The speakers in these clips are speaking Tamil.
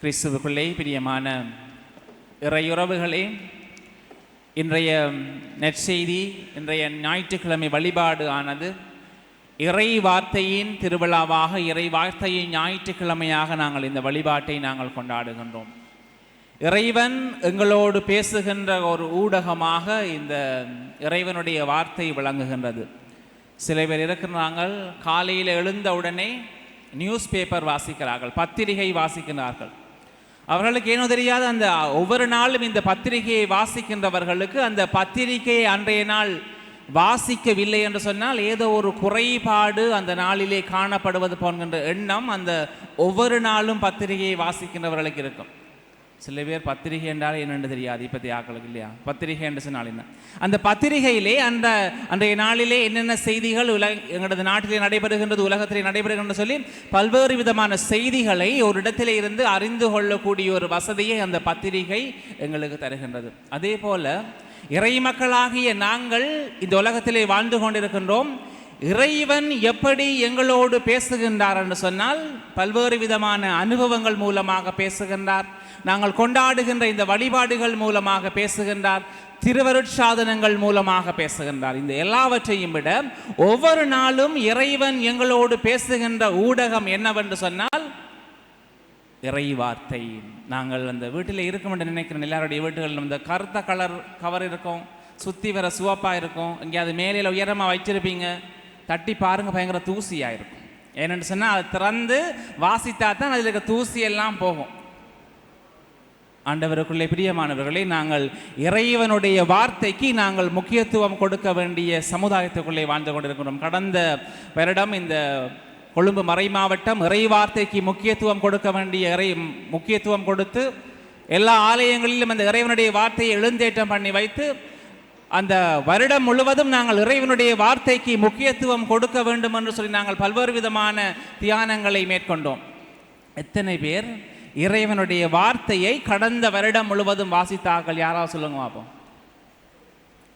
கிறிஸ்துவுக்குள்ளே பிரியமான இறையுறவுகளே, இன்றைய நற்செய்தி, இன்றைய ஞாயிற்றுக்கிழமை வழிபாடு ஆனது இறை வார்த்தையின் திருவிழாவாக, இறை வார்த்தையின் ஞாயிற்றுக்கிழமையாக நாங்கள் இந்த வழிபாட்டை நாங்கள் கொண்டாடுகின்றோம். இறைவன் எங்களோடு பேசுகின்ற ஒரு ஊடகமாக இந்த இறைவனுடைய வார்த்தை விளங்குகின்றது. சில பேர் இருக்கிறார்கள், காலையில் எழுந்தவுடனே நியூஸ் பேப்பர் வாசிக்கிறார்கள், பத்திரிகை வாசிக்கிறார்கள். அவர்களுக்கு ஏனோ தெரியாது, அந்த ஒவ்வொரு நாளும் இந்த பத்திரிகையை வாசிக்கின்றவர்களுக்கு அந்த பத்திரிகையை அன்றைய நாள் வாசிக்கவில்லை என்று சொன்னால் ஏதோ ஒரு குறைபாடு அந்த நாளிலே காணப்படுவது போன்ற எண்ணம் அந்த ஒவ்வொரு நாளும் பத்திரிகையை வாசிக்கின்றவர்களுக்கு இருக்கும். சில பேர் பத்திரிகை என்றால் என்னென்று தெரியாது, இப்போதைய ஆக்களுக்கு இல்லையா? பத்திரிகை என்று சொன்னால் என்ன? அந்த பத்திரிகையிலே அன்றைய நாளிலே என்னென்ன செய்திகள் எங்களது நாட்டிலே நடைபெறுகின்றது, உலகத்திலே நடைபெறுகின்றது சொல்லி பல்வேறு விதமான செய்திகளை ஒரு இடத்திலே இருந்து அறிந்து கொள்ளக்கூடிய ஒரு வசதியை அந்த பத்திரிகை எங்களுக்கு தருகின்றது. அதே போல இறை மக்களாகிய நாங்கள் இந்த உலகத்திலே வாழ்ந்து கொண்டிருக்கின்றோம். இறைவன் எப்படி எங்களோடு பேசுகின்றார் என்று சொன்னால் பல்வேறு விதமான அனுபவங்கள் மூலமாக பேசுகின்றார். நாங்கள் கொண்டாடுகின்ற இந்த வழிபாடுகள் மூலமாக பேசுகின்றார், திருவருட்சாதனங்கள் மூலமாக பேசுகின்றார். இந்த எல்லாவற்றையும் விட ஒவ்வொரு நாளும் இறைவன் எங்களோடு பேசுகின்ற ஊடகம் என்னவென்று சொன்னால் இறை வார்த்தை. நாங்கள் அந்த வீட்டில் இருக்கும் என்று நினைக்கிறேன், எல்லாருடைய வீட்டுகளிலும் இந்த கருத்த கவர் இருக்கும், சுற்றி வர சிவப்பாக இருக்கும், எங்கேயாவது மேலையில் உயரமாக வச்சிருப்பீங்க, தட்டி பாருங்கள், பயங்கர தூசியாக இருக்கும். ஏனென்று சொன்னால் அதை திறந்து வாசித்தா தான் அதில் இருக்க தூசியெல்லாம் போகும். ஆண்டவருக்குள்ளே பிரியமானவர்களே, நாங்கள் இறைவனுடைய வார்த்தைக்கு நாங்கள் முக்கியத்துவம் கொடுக்க வேண்டிய சமுதாயத்துக்குள்ளே வாழ்ந்து கொண்டிருக்கிறோம். கடந்த வருடம் இந்த கொழும்பு மறை மாவட்டம் இறை வார்த்தைக்கு முக்கியத்துவம் கொடுக்க வேண்டிய முக்கியத்துவம் கொடுத்து எல்லா ஆலயங்களிலும் அந்த இறைவனுடைய வார்த்தையை எழுந்தேற்றம் பண்ணி வைத்து அந்த வருடம் முழுவதும் நாங்கள் இறைவனுடைய வார்த்தைக்கு முக்கியத்துவம் கொடுக்க வேண்டும் என்று சொல்லி நாங்கள் பல்வேறு விதமான தியானங்களை மேற்கொண்டோம். எத்தனை பேர் இறைவனுடைய வார்த்தையை கடந்த வருடம் முழுவதும் வாசித்தார்கள்? யாராவது சொல்லுங்க பார்ப்போம்.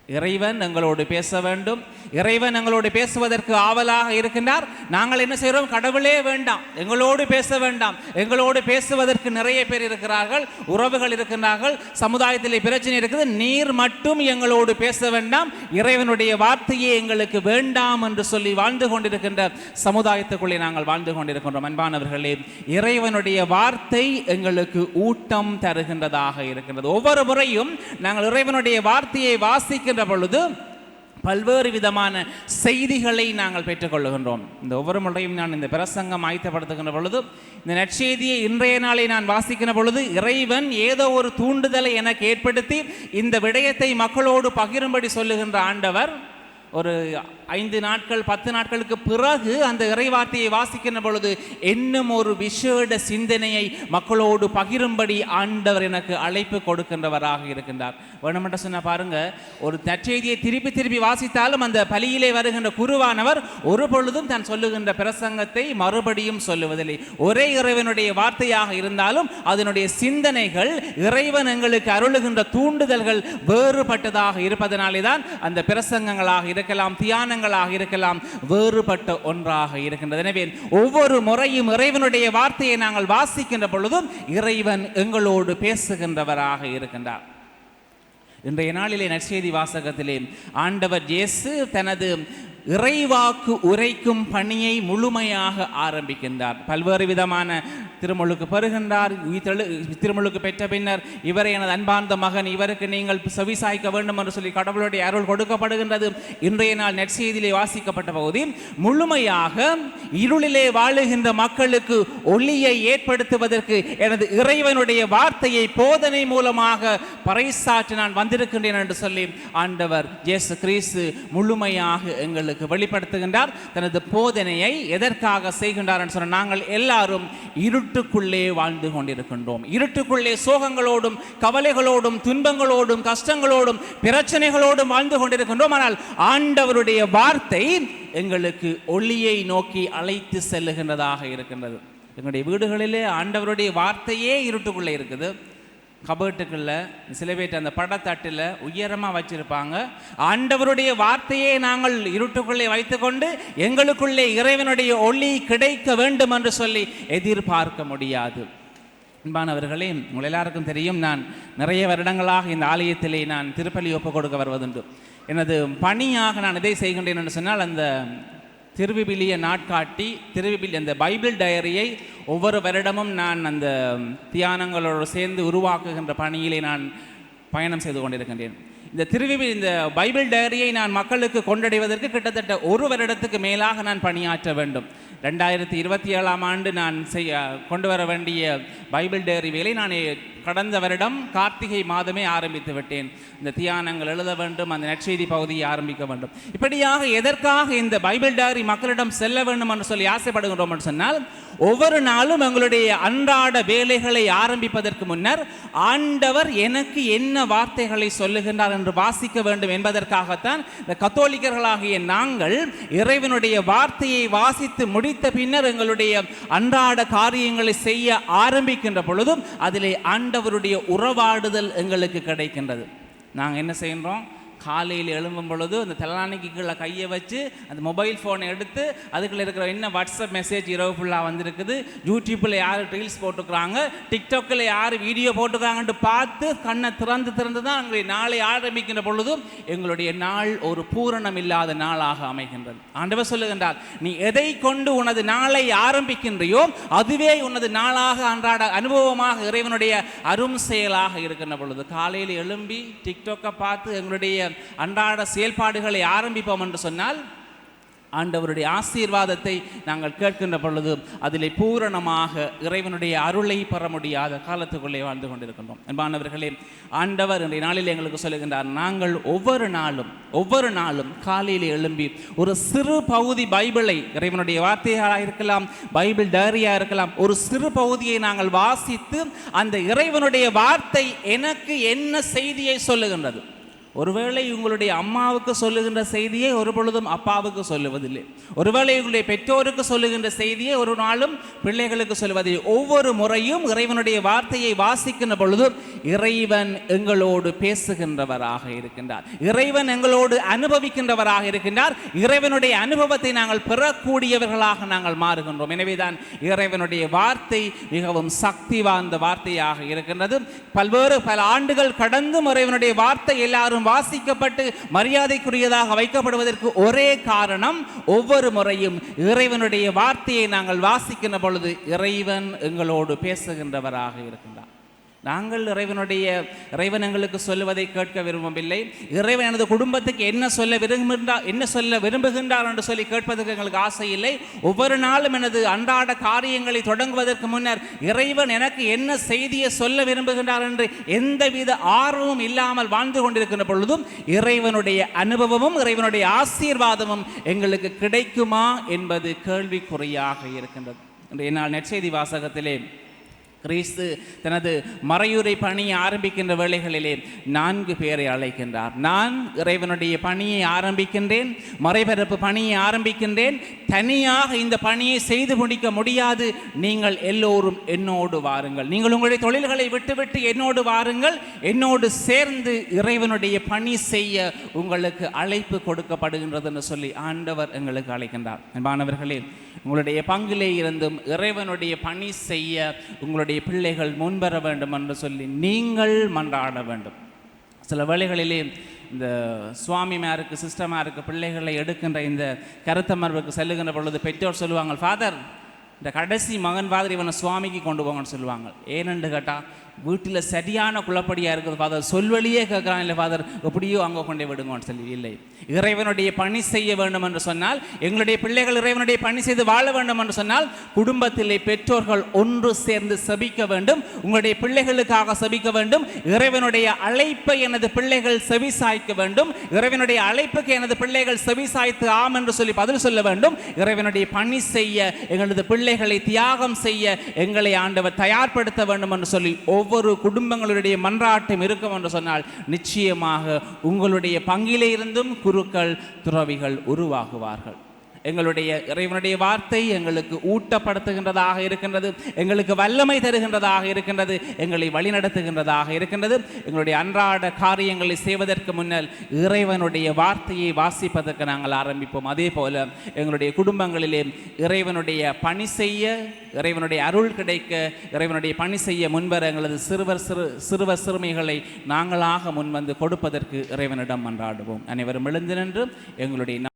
இறைவன் எங்களோடு பேச வேண்டும், இறைவன் எங்களோடு பேசுவதற்கு ஆவலாக இருக்கின்றார். நாங்கள் என்ன செய்கிறோம்? கடவுளே வேண்டாம், எங்களோடு பேச வேண்டாம். எங்களோடு பேசுவதற்கு நிறைய பேர் இருக்கிறார்கள், உறவுகள் இருக்கின்றார்கள், சமுதாயத்திலே பிரச்சனை இருக்குது, நீர் மட்டும் எங்களோடு பேச வேண்டாம், இறைவனுடைய வார்த்தையே எங்களுக்கு வேண்டாம் என்று சொல்லி வாழ்ந்து கொண்டிருக்கின்ற சமுதாயத்துக்குள்ளே நாங்கள் வாழ்ந்து கொண்டிருக்கின்றோம். அன்பானவர்களே, இறைவனுடைய வார்த்தை எங்களுக்கு ஊட்டம் தருகின்றதாக இருக்கின்றது. ஒவ்வொரு முறையும் நாங்கள் இறைவனுடைய வார்த்தையை வாசிக்கின்ற பொழுது பல்வேறு விதமான செய்திகளை நாங்கள் பெற்றுக்கொள்ளுகின்றோம். இந்த ஒவ்வொரு முறையும் நான் இந்த பிரசங்கம் ஆயத்தப்படுத்துகின்ற பொழுது, இந்த நற்செய்தியை இன்றைய நாளை நான் வாசிக்கின்ற பொழுது இறைவன் ஏதோ ஒரு தூண்டுதலை எனக்கு ஏற்படுத்தி இந்த விடயத்தை மக்களோடு பகிரும்படி சொல்லுகின்ற ஆண்டவர் ஒரு 5 நாட்கள் 10 நாட்களுக்கு பிறகு அந்த இறைவார்த்தையை வாசிக்கின்ற பொழுது இன்னும் ஒரு விசேட சிந்தனையை மக்களோடு பகிரும்படி ஆண்டவர் எனக்கு அழைப்பு கொடுக்கின்றவராக இருக்கின்றார். வேணுமென்று சொன்ன பாருங்க, ஒரு நற்செய்தியை திருப்பி வாசித்தாலும் அந்த பலியிலே வருகின்ற குருவானவர் ஒரு பொழுதும் தான் சொல்லுகின்ற பிரசங்கத்தை மறுபடியும் சொல்லுவதில்லை. ஒரே இறைவனுடைய வார்த்தையாக இருந்தாலும் அதனுடைய சிந்தனைகள், இறைவன் எங்களுக்கு அருளுகின்ற தூண்டுதல்கள் வேறுபட்டதாக இருப்பதனாலே தான் அந்த பிரசங்கங்களாக இருக்கலாம், தியானங்களாக இருக்கலாம், வேறுபட்ட ஒன்றாக இருக்கின்றது. எனவே ஒவ்வொரு முறையும் இறைவனுடைய வார்த்தையை நாங்கள் வாசிக்கின்ற பொழுதும் இறைவன் எங்களோடு பேசுகின்றவராக இருக்கின்றார். இன்றைய நாளிலே நற்செய்தி வாசகத்திலே ஆண்டவர் இயேசு தனது இறைவாக்கு உரைக்கும் பணியை முழுமையாக ஆரம்பிக்கின்றார். பல்வேறு விதமான திருமுழுக்கு பெறுகின்றார். திருமுழுக்கு பெற்ற பின்னர் இவரை எனது அன்பார்ந்த மகன், இவருக்கு நீங்கள் செவிசாய்க்க வேண்டும் என்று சொல்லி கடவுளுடைய அருள் கொடுக்கப்படுகின்றது. இன்றைய நாள் நற்செய்தியிலே வாசிக்கப்பட்ட பகுதி முழுமையாக இருளிலே வாழுகின்ற மக்களுக்கு ஒளியை ஏற்படுத்துவதற்கு எனது இறைவனுடைய வார்த்தையை போதனை மூலமாக பறைசாற்ற நான் வந்திருக்கின்றேன் என்று சொல்லி ஆண்டவர் இயேசு கிறிஸ்து முழுமையாக எங்களுக்கு வெளிப்படுத்துகின்றார். தனது போதனையை எதற்காக செய்கின்றார் என்று சொன்னால், நாங்கள் எல்லாரும் இருட்டுக்குள்ளே வாழ்ந்து கொண்டிருக்கின்றோம். இருட்டுக்குள்ளே சோகங்களோடும் கவலைகளோடும் துன்பங்களோடும் கஷ்டங்களோடும் பிரச்சனைகளோடும் வாழ்ந்து கொண்டிருக்கின்றோம். ஆனால் ஆண்டவருடைய வார்த்தை எங்களுக்கு ஒளியை நோக்கி அழைத்து செல்லுகின்றதாக இருக்கின்றது. எங்களுடைய வீடுகளிலே ஆண்டவருடைய வார்த்தையே இருட்டுக்குள்ளே இருக்குது. கபட்டுக்குள்ள சில பேர் அந்த படத்தட்டில் உயரமாக வச்சிருப்பாங்க. ஆண்டவருடைய வார்த்தையை நாங்கள் இருட்டுக்குள்ளே வைத்துக்கொண்டு எங்களுக்குள்ளே இறைவனுடைய ஒளி கிடைக்க வேண்டும் என்று சொல்லி எதிர்பார்க்க முடியாது. அன்பானவர்களே, உங்கள் எல்லாருக்கும் தெரியும், நான் நிறைய வருடங்களாக இந்த ஆலயத்திலே நான் திருப்பலி ஒப்புக் கொடுக்க வருவதுண்டு. எனது பணியாக நான் இதை செய்கின்றேன் என்று சொன்னால், அந்த திருவிபிலிய நாட்காட்டி அந்த பைபிள் டைரியை ஒவ்வொரு வருடமும் நான் அந்த தியானங்களோடு சேர்ந்து உருவாக்குகின்ற பணியிலே நான் பயணம் செய்து கொண்டிருக்கின்றேன். இந்த பைபிள் டைரியை நான் மக்களுக்கு கொண்டடைவதற்கு கிட்டத்தட்ட ஒரு வருடத்துக்கு மேலாக நான் பணியாற்ற வேண்டும். 2027ஆம் ஆண்டு நான் கொண்டு வர வேண்டிய பைபிள் டைரி வேலை நான் கடந்த வருடம் கார்த்திகை மாதமே ஆரம்பித்து விட்டேன். இந்த தியானங்கள் எழுத வேண்டும், அந்த நற்செய்தி பகுதியை ஆரம்பிக்க வேண்டும். இப்படியாக எதற்காக இந்த பைபிள் டைரி மக்களிடம் செல்ல வேண்டும் என்று சொல்லி ஆசைப்படுகின்றோம் என்று சொன்னால், ஒவ்வொரு நாளும் எங்களுடைய அன்றாட வேலைகளை ஆரம்பிப்பதற்கு முன்னர் ஆண்டவர் எனக்கு என்ன வார்த்தைகளை சொல்லுகின்றார் என்று வாசிக்க வேண்டும் என்பதற்காகத்தான் இந்த கத்தோலிக்கர்களாகிய நாங்கள் இறைவனுடைய வார்த்தையை வாசித்து முடித்த பின்னர் எங்களுடைய அன்றாட காரியங்களை செய்ய ஆரம்பிக்கின்ற பொழுதும் அதிலே ஆண்டவருடைய உறவாடுதல் எங்களுக்கு கிடைக்கின்றது. நாங்கள் என்ன செய்கின்றோம்? காலையில் எழும்பும் பொழுது அந்த தலானிக்கு கீழே கையை வச்சு அந்த மொபைல் ஃபோனை எடுத்து அதுக்குள்ளே இருக்கிற என்ன வாட்ஸ்அப் மெசேஜ் இரவு ஃபுல்லாக வந்திருக்குது, யூடியூப்பில் யார் ரீல்ஸ் போட்டுக்கிறாங்க, டிக்டாக்கில் யார் வீடியோ போட்டுக்கிறாங்கன்ட்டு பார்த்து கண்ணை திறந்து தான் எங்களுடைய நாளை ஆரம்பிக்கின்ற பொழுதும் எங்களுடைய நாள் ஒரு பூரணம் இல்லாத நாளாக அமைகின்றது. ஆண்டவர் சொல்லுகின்றார், நீ எதை கொண்டு உனது நாளை ஆரம்பிக்கின்றையோ அதுவே உனது நாளாக அன்றாட அனுபவமாக இறைவனுடைய அரும் செயலாக இருக்கின்ற பொழுது காலையில் எழும்பி டிக்டாக்கை பார்த்து எங்களுடைய அன்றாட செயல்பாடுகளை ஆரம்பிப்போம் என்று சொன்னால் ஆண்டவருடைய ஆசீர்வாதத்தை நாங்கள் கேட்கின்ற பொழுது அதிலே பூரணமாக இறைவனுடைய அருளை பெற முடியாத காலத்துக்குள்ளே வாழ்ந்து கொண்டிருக்கின்றோம். அன்பானவர்களே, ஆண்டவர் இன்றைய நாளில் எங்களுக்கு சொல்லுகின்றார், நாங்கள் ஒவ்வொரு நாளும் காலையில் எழும்பி ஒரு சிறு பகுதி பைபிளை, இறைவனுடைய வார்த்தையாக இருக்கலாம், பைபிள் டைரியாக இருக்கலாம், ஒரு சிறு பகுதியை நாங்கள் வாசித்து அந்த இறைவனுடைய வார்த்தை எனக்கு என்ன செய்தியை சொல்லுகின்றது. ஒருவேளை உங்களுடைய அம்மாவுக்கு சொல்லுகின்ற செய்தியை ஒரு பொழுதும் அப்பாவுக்கு சொல்லுவதில்லை. ஒருவேளை உங்களுடைய பெற்றோருக்கு சொல்லுகின்ற செய்தியை ஒரு நாளும் பிள்ளைகளுக்கு சொல்லுவதில்லை. ஒவ்வொரு முறையும் இறைவனுடைய வார்த்தையை வாசிக்கின்ற பொழுது இறைவன் எங்களோடு பேசுகின்றவராக இருக்கின்றார், இறைவன் எங்களோடு அனுபவிக்கின்றவராக இருக்கின்றார். இறைவனுடைய அனுபவத்தை நாங்கள் பெறக்கூடியவர்களாக நாங்கள் மாறுகின்றோம். எனவேதான் இறைவனுடைய வார்த்தை மிகவும் சக்தி வாய்ந்த வார்த்தையாக இருக்கின்றது. பல ஆண்டுகள் கடந்தும் இறைவனுடைய வார்த்தை எல்லாரும் வாசிக்கப்பட்டு மரியாதைக்குரியதாக வைக்கப்படுவதற்கு ஒரே காரணம், ஒவ்வொரு முறையும் இறைவனுடைய வார்த்தையை நாங்கள் வாசிக்கின்ற பொழுது இறைவன் எங்களோடு பேசுகின்றவராக இருக்கின்றார். நாங்கள் இறைவன் எங்களுக்கு சொல்லுவதை கேட்க விரும்பவில்லை. இறைவன் எனது குடும்பத்துக்கு என்ன சொல்ல விரும்புகின்றார் என்று சொல்லி கேட்பதற்கு எங்களுக்கு ஆசை இல்லை. ஒவ்வொரு நாளும் எனது அன்றாட காரியங்களை தொடங்குவதற்கு முன்னர் இறைவன் எனக்கு என்ன செய்தியை சொல்ல விரும்புகின்றார் என்று எந்தவித ஆர்வமும் இல்லாமல் வாழ்ந்து கொண்டிருக்கின்ற பொழுதும் இறைவனுடைய அனுபவமும் இறைவனுடைய ஆசீர்வாதமும் எங்களுக்கு கிடைக்குமா என்பது கேள்விக்குறியாக இருக்கின்றது. இன்றைய நாள் நற்செய்தி வாசகத்திலே கிறிஸ்து தனது மறையுரை பணியை ஆரம்பிக்கின்ற வேளைகளிலே 4 பேரை அழைக்கின்றார். நான் இறைவனுடைய பணியை ஆரம்பிக்கின்றேன், மறைபரப்பு பணியை ஆரம்பிக்கின்றேன், தனியாக இந்த பணியை செய்து முடிக்க முடியாது, நீங்கள் எல்லோரும் என்னோடு வாருங்கள், நீங்கள் உங்களுடைய தொழில்களை விட்டுவிட்டு என்னோடு வாருங்கள், என்னோடு சேர்ந்து இறைவனுடைய பணி செய்ய உங்களுக்கு அழைப்பு கொடுக்கப்படுகின்றது என்று சொல்லி ஆண்டவர் எங்களுக்கு அழைக்கின்றார். அன்பானவர்களே, உங்களுடைய பங்கிலே இருந்தும் இறைவனுடைய பணி செய்ய உங்களுடைய பிள்ளைகள் முன்வர வேண்டும் என்று சொல்லி நீங்கள் மன்றாட வேண்டும். சில வேளைகளிலே இந்த சுவாமிமாருக்கு சிஸ்டமாருக்கு பிள்ளைகளை எடுக்கின்ற இந்த கருத்தமர்வுக்கு செல்லுகின்ற பொழுது பெற்றோர் சொல்லுவாங்க, ஃபாதர் இந்த கடைசி மகன் ஃபாதர் இவனை சுவாமிக்கு கொண்டு போங்கன்னு சொல்லுவாங்க. ஏனென்று கேட்டால் வீட்டில் சரியான குழப்படியாக இருக்குது ஃபாதர், சொல்வழியே கேட்குறான், இல்லை ஃபாதர் எப்படியோ அங்கே கொண்டே விடுங்கன்னு சொல்லி. இல்லை, இறைவனுடைய பணி செய்ய வேண்டும் என்று சொன்னால், எங்களுடைய பிள்ளைகள் இறைவனுடைய பணி செய்து வாழ வேண்டும் என்று சொன்னால் குடும்பத்திலே பெற்றோர்கள் ஒன்று சேர்ந்து செபிக்க வேண்டும், உங்களுடைய பிள்ளைகளுக்காக செபிக்க வேண்டும், இறைவனுடைய அழைப்பை எனது பிள்ளைகள் செவிசாய்க்க வேண்டும், இறைவனுடைய அழைப்புக்கு எனது பிள்ளைகள் செவிசாய்த்து ஆம் என்று சொல்லி பதில் சொல்ல வேண்டும், இறைவனுடைய பணி செய்ய எங்களது பிள்ளைகளை தியாகம் செய்ய எங்களை ஆண்டவர் தயார்படுத்த வேண்டும் என்று சொல்லி ஒவ்வொரு குடும்பங்களுடைய மன்றாட்டம் இருக்கும் என்று சொன்னால் நிச்சயமாக உங்களுடைய பங்கிலே இருந்தும் குருக்கள் துறவிகள் உருவாகுவார்கள். எங்களுடைய இறைவனுடைய வார்த்தை எங்களுக்கு ஊட்டப்படுத்துகின்றதாக இருக்கின்றது, எங்களுக்கு வல்லமை தருகின்றதாக இருக்கின்றது, எங்களை வழிநடத்துகின்றதாக இருக்கின்றது. எங்களுடைய அன்றாட காரியங்களை செய்வதற்கு முன்னால் இறைவனுடைய வார்த்தையை வாசிப்பதற்கு நாங்கள் ஆரம்பிப்போம். அதே போல எங்களுடைய குடும்பங்களிலே இறைவனுடைய பணி செய்ய, இறைவனுடைய அருள் கிடைக்க, இறைவனுடைய பணி செய்ய முன்வர எங்களது சிறுவர் சிறுமிகளை நாங்களாக முன்வந்து கொடுப்பதற்கு இறைவனிடம் மன்றாடுவோம். அனைவரும் எழுந்து நின்று எங்களுடைய